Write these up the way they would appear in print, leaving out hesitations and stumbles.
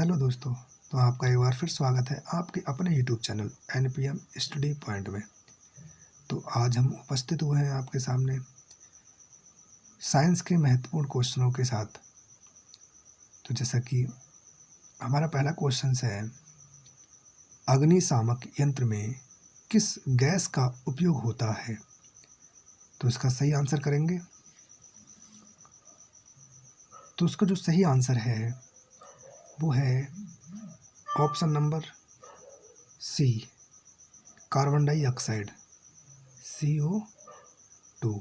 Hello दोस्तों। तो आपका एक बार फिर स्वागत है आपके अपने YouTube channel NPM study point में। तो आज हम उपस्थित हुए हैं आपके सामने साइंस के महत्वपूर्ण क्वेश्चनों के साथ। तो जैसा कि हमारा पहला क्वेश्चन है, अग्निशामक यंत्र में किस गैस का उपयोग होता है? तो इसका सही आंसर करेंगे। तो इसका जो सही आंसर है वो है option number C, carbon dioxide, CO2।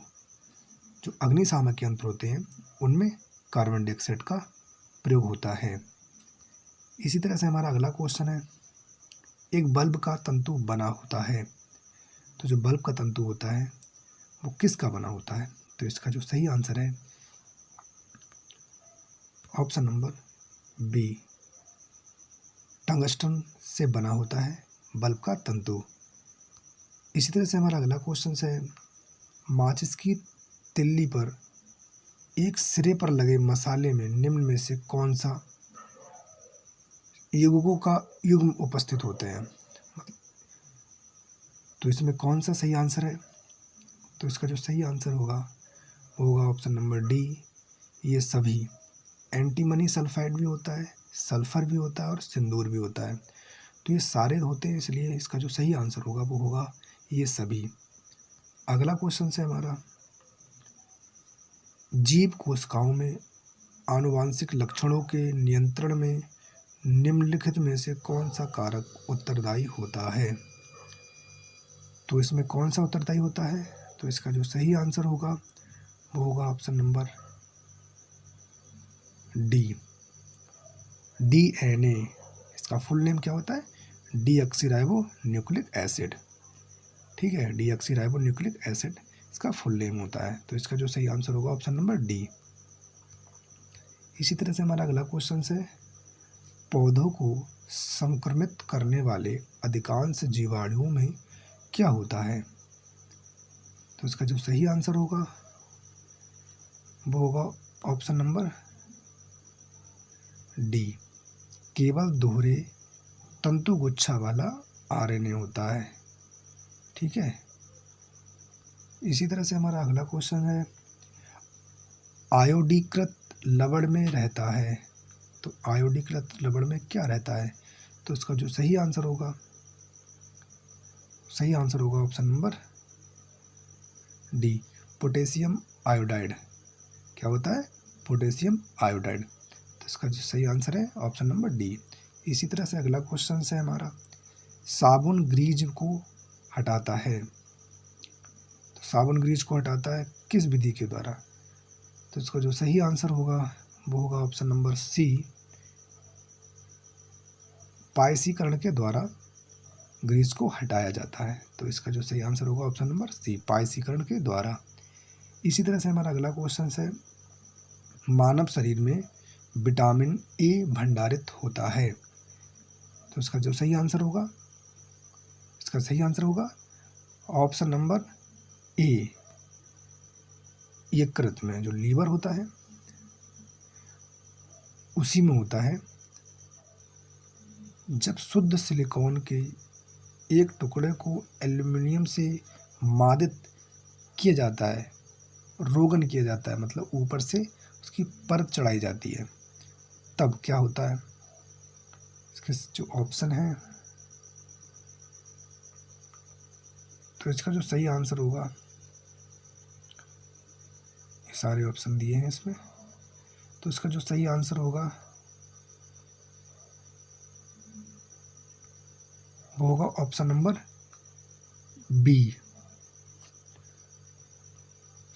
जो अग्निशामक यंत्र होते हैं उनमें कार्बन डाइऑक्साइड का प्रयोग होता है। इसी तरह से हमारा अगला क्वेश्चन है, एक बल्ब का तंतु बना होता है। तो जो बल्ब का तंतु होता है वो किसका बना होता है? तो इसका जो सही आंसर है ऑप्शन नंबर बी, टंगस्टन से बना होता है बल्ब का तंतु। इसी तरह से हमारा अगला क्वेश्चन है, माचिस की तिल्ली पर एक सिरे पर लगे मसाले में निम्न में से कौन सा युग्मों का युग्म उपस्थित होते हैं? तो इसमें कौन सा सही आंसर है? तो इसका जो सही आंसर होगा वो होगा ऑप्शन नंबर डी, ये सभी। एंटीमनी सल्फाइड भी होता है, सल्फर भी होता है और सिंदूर भी होता है। तो ये सारे होते हैं, इसलिए इसका जो सही आंसर होगा वो होगा ये सभी। अगला क्वेश्चन है हमारा, जीव कोशिकाओं में आनुवांशिक लक्षणों के नियंत्रण में निम्नलिखित में से कौन सा कारक उत्तरदायी होता है? तो इसमें कौन सा उत्तरदायी होता है? तो इसका जो सही आंसर होगा वो होगा ऑप्शन नंबर डी, DNA। इसका फुल नेम क्या होता है? Deoxyribo nucleic acid. ठीक है, डीऑक्सीराइबो न्यूक्लिक एसिड इसका फुल नेम होता है। तो इसका जो सही आंसर होगा ऑप्शन नंबर डी। इसी तरह से हमारा अगला क्वेश्चन है, पौधों को संक्रमित करने वाले अधिकांश जीवाणुओं में क्या होता है? तो इसका जो सही आंसर होगा वो होगा ऑप्शन नंबर डी, केवल दोहरे तंतुगुच्छा वाला RNA होता है। ठीक है। इसी तरह से हमारा अगला क्वेश्चन है, आयोडीकृत लवण में रहता है। तो आयोडीकृत लवण में क्या रहता है? तो इसका जो सही आंसर होगा option number D, potassium iodide. क्या होता है? Potassium iodide. तो इसका जो सही आंसर है ऑप्शन नंबर डी। इसी तरह से अगला क्वेश्चन है हमारा, साबुन ग्रीज को हटाता है। तो साबुन ग्रीज को हटाता है किस विधि के द्वारा? तो इसका जो सही आंसर होगा वो होगा ऑप्शन नंबर सी, पायसीकरण के द्वारा ग्रीस को हटाया जाता है। तो इसका जो सही आंसर होगा ऑप्शन नंबर सी, पायसीकरण के द्वारा। इसी तरह से हमारा अगला क्वेश्चन है, मानव शरीर में विटामिन ए भंडारित होता है। तो इसका जो सही आंसर होगा ऑप्शन नंबर ए, यकृत में जो लीवर होता है उसी में होता है। जब शुद्ध सिलिकॉन के एक टुकड़े को एल्युमिनियम से मादित किया जाता है, रोगन किया जाता है, मतलब ऊपर से उसकी परत चढ़ाई जाती है, तब क्या होता है? इसके जो ऑप्शन है, तो इसका जो सही आंसर होगा, ये सारे ऑप्शन दिए हैं इसमें, तो इसका जो सही आंसर होगा वो होगा ऑप्शन नंबर बी।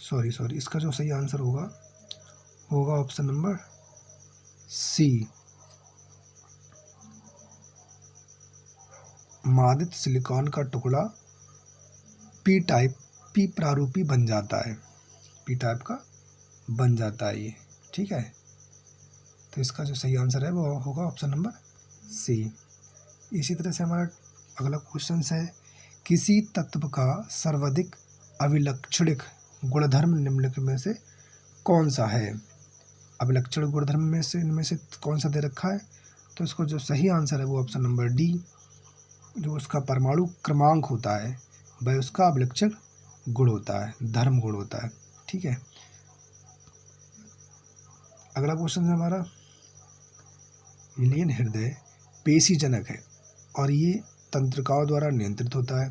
सॉरी, इसका जो सही आंसर होगा ऑप्शन नंबर सी, मादित सिलिकॉन का टुकड़ा पी प्रारूपी बन जाता है, पी टाइप का बन जाता है ये। ठीक है, तो इसका जो सही आंसर है वो होगा ऑप्शन नंबर सी। इसी तरह से हमारा अगला क्वेश्चन है, किसी तत्व का सर्वाधिक अभिलक्षणिक गुणधर्म निम्नलिखित में से कौन सा है? अभिलक्षण गुणधर्म में से इनमें से कौन सा दे रखा है? तो इसको जो सही आंसर है वो ऑप्शन नंबर डी, जो उसका परमाणु क्रमांक होता है वह उसका अभिलक्षण गुण होता है, धर्म गुण होता है। ठीक है, अगला क्वेश्चन है हमारा, मिलियन हृदय पेशीजनक है और ये तंत्रिकाओं द्वारा नियंत्रित होता है।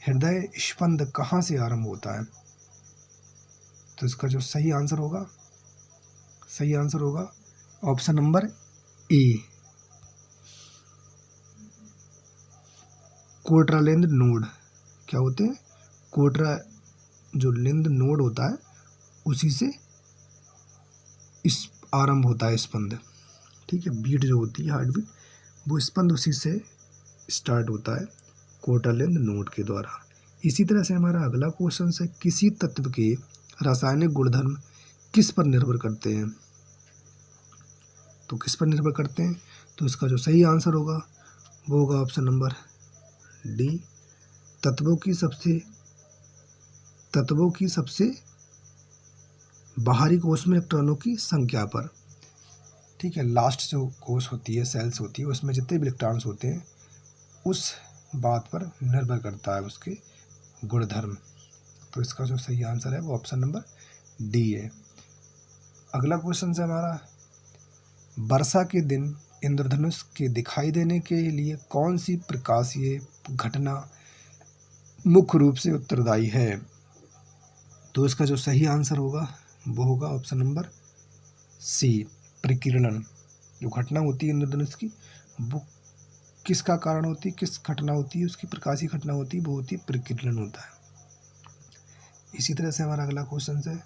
हृदय स्पंद कहाँ से आरंभ होता है? तो इसका जो सही आंसर होगा ऑप्शन नंबर ए, कोटरालिंद नोड। क्या होते हैं? कोटरा जो लिंद नोड होता है उसी से इस आरंभ होता है स्पंद। ठीक है, बीट जो होती है, हार्ट बीट, वो स्पंद उसी से स्टार्ट होता है, कोटरालिंद नोड के द्वारा। इसी तरह से हमारा अगला क्वेश्चन है, किसी तत्व के रासायनिक गुणधर्म किस पर निर्भर करते हैं? तो किस पर निर्भर करते हैं? तो इसका जो सही आंसर होगा वो होगा ऑप्शन नंबर डी, तत्वों की सबसे बाहरी कोश में इलेक्ट्रॉनों की संख्या पर। ठीक है, लास्ट जो कोश होती है, सेल्स होती है, उसमें जितने भी इलेक्ट्रॉन्स होते हैं उस बात पर निर्भर करता है उसके गुणधर्म। तो इसका जो सही आंसर है वो ऑप्शन नंबर डी है। अगला क्वेश्चन है हमारा, वर्षा के दिन इंद्रधनुष के दिखाई देने के लिए कौन सी प्रकाशीय घटना मुख्य रूप से उत्तरदायी है? तो इसका जो सही आंसर होगा वो होगा ऑप्शन नंबर सी, प्रकीर्णन। जो घटना होती है इंद्रधनुष की, वो किसका कारण होती है, किस घटना होती है, उसकी प्रकाशीय घटना होती है, वो होती है प्रकीर्णन होता है। इसी तरह से हमारा अगला क्वेश्चन है,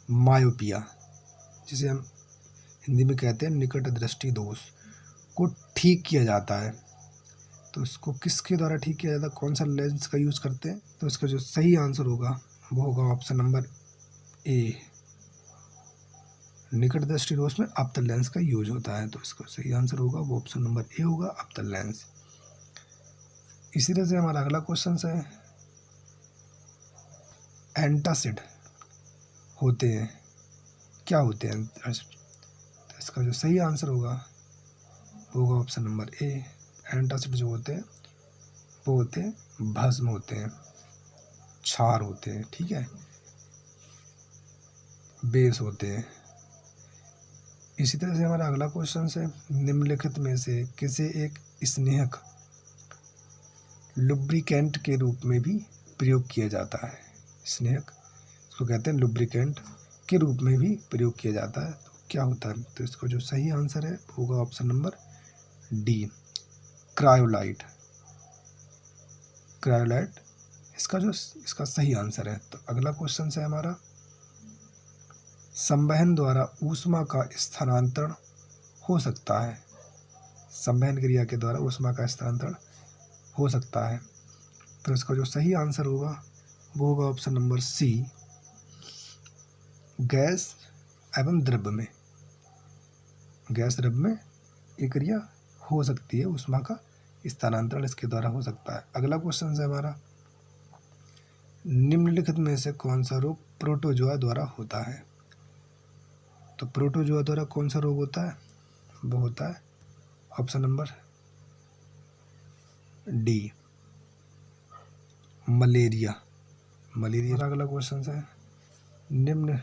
मायोपिया, जिसे हम हिंदी में कहते हैं निकट दृष्टि दोष, को ठीक किया जाता है। तो इसको किसके द्वारा ठीक किया जाता है, कौन सा लेंस का यूज़ करते हैं? तो इसका जो सही आंसर होगा वो होगा ऑप्शन नंबर ए, निकट दृष्टि दोष में अवतल लेंस का यूज होता है। तो इसका सही आंसर होगा वो ऑप्शन नंबर ए होगा, अवतल लेंस। इसी तरह से हमारा अगला क्वेश्चन है, एंटासिड होते हैं, क्या होते हैं एंटासिड? तो इसका जो सही आंसर होगा वो होगा ऑप्शन नंबर ए, एंटासिड जो होते हैं वो होते हैं भस्म होते हैं, क्षार होते हैं। ठीक है, बेस होते हैं। इसी तरह से हमारा अगला क्वेश्चन है, निम्नलिखित में से किसे एक स्नेहक लुब्रिकेंट के रूप में भी प्रयोग किया जाता है? स्नेहक, इसको कहते हैं लुब्रिकेंट के रूप में भी प्रयोग किया जाता है। तो क्या होता है? तो इसको जो सही आंसर है होगा option number D, cryolite. Cryolite इसका सही आंसर है। तो अगला क्वेश्चन है हमारा, संवहन द्वारा ऊष्मा का स्थानांतरण हो सकता है। संवहन क्रिया के द्वारा ऊष्मा का स्थानांतरण हो सकता है। तो इसका जो सही आंसर होगा वो होगा ऑप्शन नंबर सी, गैस एवं द्रव्य में। गैस द्रव्य में ये क्रिया हो सकती है, ऊष्मा का स्थानांतरण इसके द्वारा हो सकता है। अगला क्वेश्चन है हमारा, निम्नलिखित में से कौन सा रोग प्रोटोजोआ द्वारा होता है? तो प्रोटोजोआ द्वारा कौन सा रोग होता है? वो होता है option number D, malaria. Malaria. अगला क्वेश्चन है, निम्न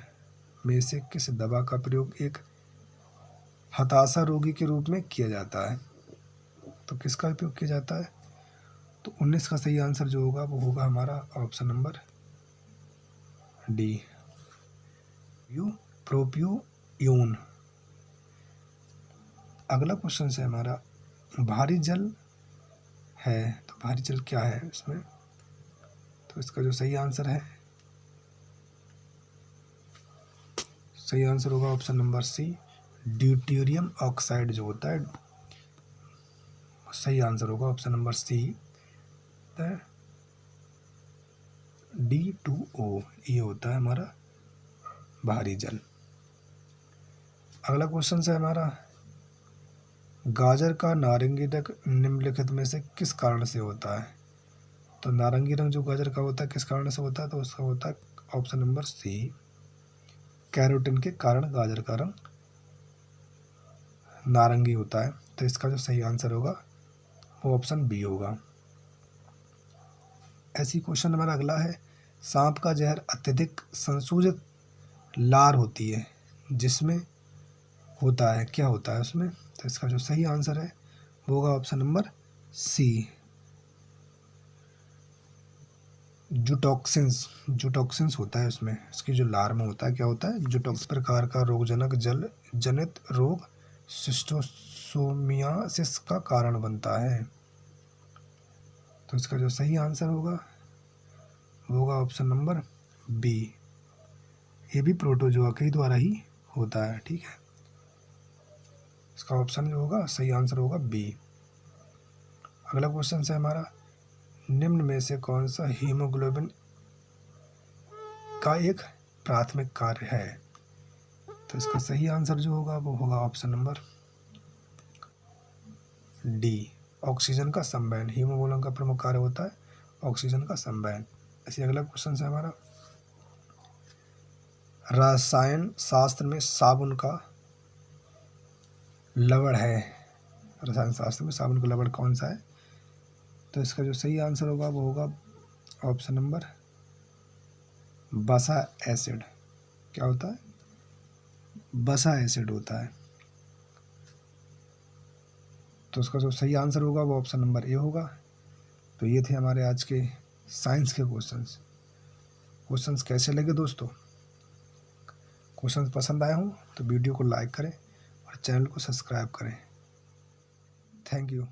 में से किस दवा का प्रयोग एक हताशा रोगी के रूप में किया जाता है? तो किसका उपयोग किया जाता है? तो 19 का सही आंसर जो होगा वो होगा हमारा ऑप्शन नंबर डी, प्रोपियोन। अगला क्वेश्चन है हमारा, भारी जल है, तो भारी जल क्या है इसमें? तो इसका जो सही आंसर होगा option number C, deuterium oxide जो होता है। सही आंसर होगा ऑप्शन नंबर सी, D2O, ये होता है हमारा भारी जल। अगला क्वेश्चन है हमारा, गाजर का नारंगी रंग निम्नलिखित में से किस कारण से होता है? तो नारंगी रंग जो गाजर का होता है किस कारण से होता है? तो उसका होता है ऑप्शन नंबर सी, कैरोटीन के कारण गाजर का रंग नारंगी होता है। तो इसका जो सही आंसर होगा वो ऑप्शन बी होगा। ऐसी क्वेश्चन नंबर अगला है, सांप का जहर अत्यधिक संसूचित लार होती है जिसमें होता है, क्या होता है उसमें? तो इसका जो सही आंसर है वो होगा ऑप्शन नंबर सी, जूटॉक्सिन्स होता है उसमें। इसकी जो लार में होता है, क्या होता है? जूटॉक्स प्रकार का रोगजनक जल जनित रोग शिस्टोसोमियासिस का कारण बनता है। तो इसका जो सही आंसर होगा वो होगा ऑप्शन नंबर बी। ये भी प्रोटोजोआ के द्वारा ही होता है, ठीक है। इसका ऑप्शन जो होगा सही आंसर होगा बी। अगला क्वेश्चन है हमारा, निम्न में से कौन सा हीमोग्लोबिन का एक प्राथमिक कार्य है? तो इसका सही आंसर जो होगा वो होगा ऑप्शन नंबर डी, ऑक्सीजन का संवहन। हीमोग्लोबिन का प्रमुख कार्य होता है ऑक्सीजन का संवहन। ऐसे अगला क्वेश्चन है हमारा, रसायन शास्त्र में साबुन का लवण है, रसायन शास्त्र में साबुन का लवण कौन सा है? तो इसका जो सही आंसर होगा वो होगा ऑप्शन नंबर बसा एसिड। क्या होता है? बसा एसिड होता है। तो उसका जो सही आंसर होगा वो ऑप्शन नंबर ए होगा। तो ये थे हमारे आज के साइंस के क्वेश्चंस कैसे लगे दोस्तों? क्वेश्चंस पसंद आए हों तो वीडियो को लाइक करें और चैनल को सब्सक्राइब करें। Thank you.